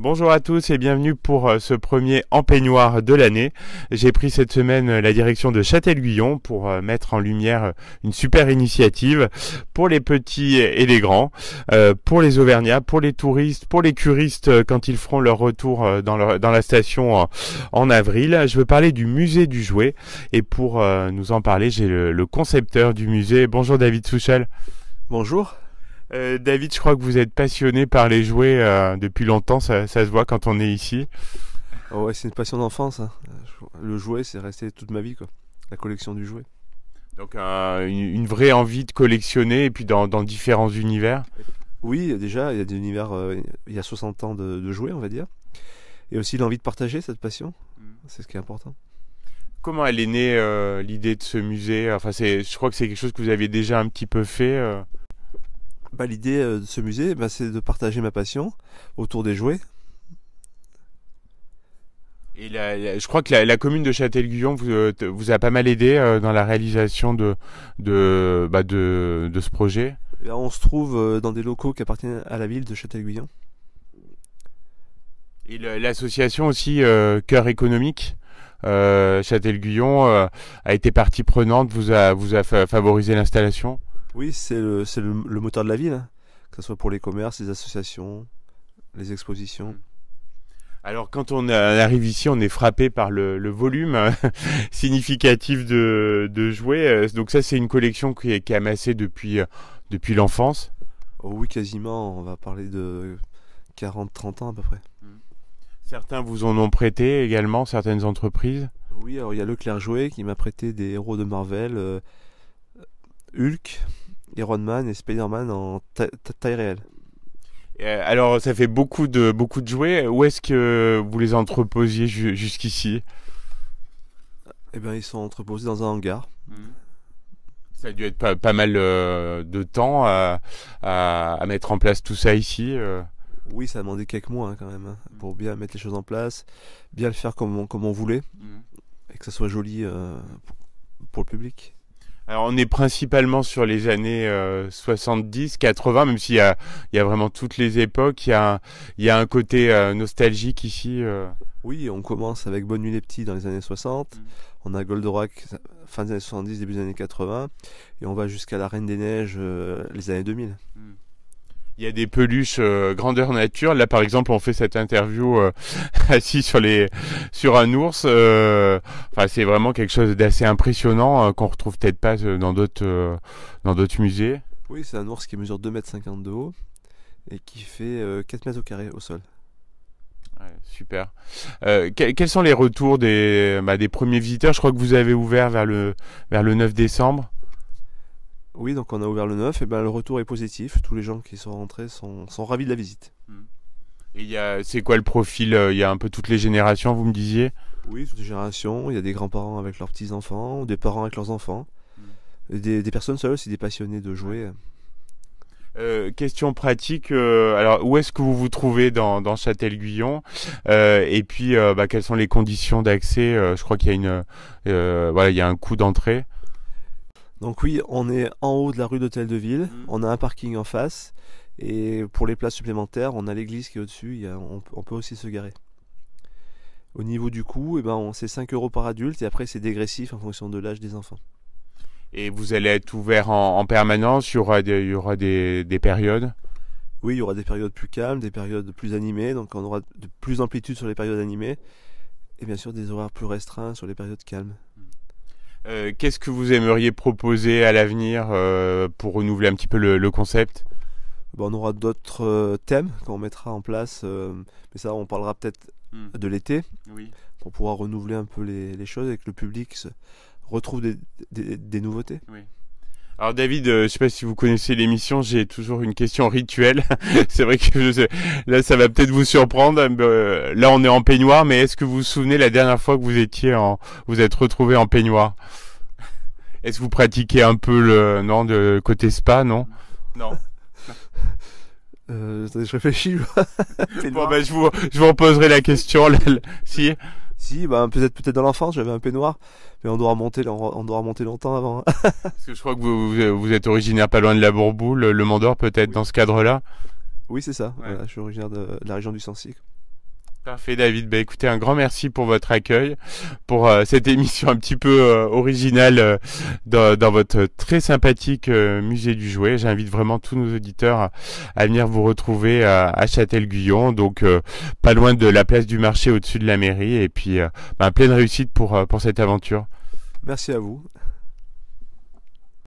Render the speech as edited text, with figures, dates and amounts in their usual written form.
Bonjour à tous et bienvenue pour ce premier en peignoir de l'année. J'ai pris cette semaine la direction de Châtel-Guyon pour mettre en lumière une super initiative pour les petits et les grands, pour les Auvergnats, pour les touristes, pour les curistes quand ils feront leur retour dans la station en avril. Je veux parler du musée du jouet et pour nous en parler, j'ai le concepteur du musée. Bonjour David Souchel. Bonjour. David, je crois que vous êtes passionné par les jouets depuis longtemps, ça se voit quand on est ici. Oh ouais, c'est une passion d'enfance, hein. Le jouet, c'est resté toute ma vie, quoi. La collection du jouet. Donc une vraie envie de collectionner et puis dans différents univers. Oui, déjà, il y a des univers, il y a 60 ans de jouets, on va dire. Et aussi l'envie de partager cette passion, c'est ce qui est important. Comment elle est née l'idée de ce musée? Enfin, je crois que c'est quelque chose que vous aviez déjà un petit peu fait. L'idée de ce musée, c'est de partager ma passion autour des jouets. Et je crois que la commune de Châtel-Guyon vous a pas mal aidé dans la réalisation de ce projet. Et là, on se trouve dans des locaux qui appartiennent à la ville de Châtel-Guyon. Et l'association aussi Cœur économique Châtel-Guyon a été partie prenante, vous a favorisé l'installation. Oui, c'est le moteur de la ville, hein. Que ce soit pour les commerces, les associations, les expositions. Alors quand on arrive ici, on est frappé par le volume significatif de jouets. Donc ça, c'est une collection qui est amassée depuis l'enfance. Oh oui, quasiment, on va parler de 40-30 ans à peu près. Certains vous en ont prêté également, certaines entreprises. Oui, alors il y a Leclerc Jouet qui m'a prêté des héros de Marvel, Hulk, Iron Man et Spider-Man en taille réelle. Alors ça fait beaucoup de jouets. Où est-ce que vous les entreposiez jusqu'ici? Eh bien, ils sont entreposés dans un hangar. Ça a dû être pas mal de temps à mettre en place tout ça ici. Oui, ça a demandé quelques mois, hein, quand même, hein, pour bien mettre les choses en place, bien le faire comme on voulait, et que ça soit joli pour le public. Alors on est principalement sur les années 70, 80, même s'il y a vraiment toutes les époques. Il y a un côté nostalgique ici. Oui, on commence avec Bonne Nuit les Petits dans les années 60, on a Goldorak fin des années 70, début des années 80, et on va jusqu'à La Reine des Neiges les années 2000. Il y a des peluches grandeur nature. Là, par exemple, on fait cette interview assis sur un ours. Enfin, c'est vraiment quelque chose d'assez impressionnant qu'on retrouve peut-être pas dans d'autres musées. Oui, c'est un ours qui mesure 2,50 m de haut et qui fait 4 mètres au carré au sol. Ouais, super. Quels sont les retours des premiers visiteurs? Je crois que vous avez ouvert vers le 9 décembre. Oui, donc on a ouvert le 9, et le retour est positif. Tous les gens qui sont rentrés sont ravis de la visite. Et c'est quoi le profil? Il y a un peu toutes les générations, vous me disiez? Oui, toutes les générations. Il y a des grands-parents avec leurs petits-enfants, ou des parents avec leurs enfants. Et des personnes seules aussi, des passionnés de jouer. Question pratique, alors où est-ce que vous vous trouvez dans Châtel-Guyon? Et puis quelles sont les conditions d'accès? Je crois qu'il y a il y a un coût d'entrée. Donc oui, on est en haut de la rue d'Hôtel de Ville, on a un parking en face, et pour les places supplémentaires, on a l'église qui est au-dessus, on peut aussi se garer. Au niveau du coût, c'est 5 € par adulte, et après c'est dégressif en fonction de l'âge des enfants. Et vous allez être ouvert en permanence? Il y aura des périodes? Oui, il y aura des périodes plus calmes, des périodes plus animées, donc on aura de plus d'amplitude sur les périodes animées, et bien sûr des horaires plus restreints sur les périodes calmes. Qu'est-ce que vous aimeriez proposer à l'avenir pour renouveler un petit peu le concept? On aura d'autres thèmes qu'on mettra en place, mais ça on parlera peut-être de l'été, pour pouvoir renouveler un peu les choses et que le public retrouve des nouveautés. Oui. Alors David, je ne sais pas si vous connaissez l'émission, j'ai toujours une question rituelle. C'est vrai que là ça va peut-être vous surprendre. Là on est en peignoir, mais est-ce que vous vous souvenez la dernière fois que vous êtes retrouvé en peignoir? Est-ce que vous pratiquez un peu de côté spa, non? Non. Je réfléchis. Bon je vous reposerai la question. Si. Si, peut-être dans l'enfance, j'avais un peignoir, mais on doit remonter longtemps avant. Parce que je crois que vous êtes originaire pas loin de la Bourboule, le Mont d'Or peut-être dans ce cadre-là. Oui, c'est ça. Ouais. Voilà, je suis originaire de la région du Sancy. Parfait David, bah écoutez, un grand merci pour votre accueil, pour cette émission un petit peu originale dans votre très sympathique musée du jouet. J'invite vraiment tous nos auditeurs à venir vous retrouver à Châtel-Guyon, donc pas loin de la place du marché au-dessus de la mairie, et puis pleine réussite pour cette aventure. Merci à vous.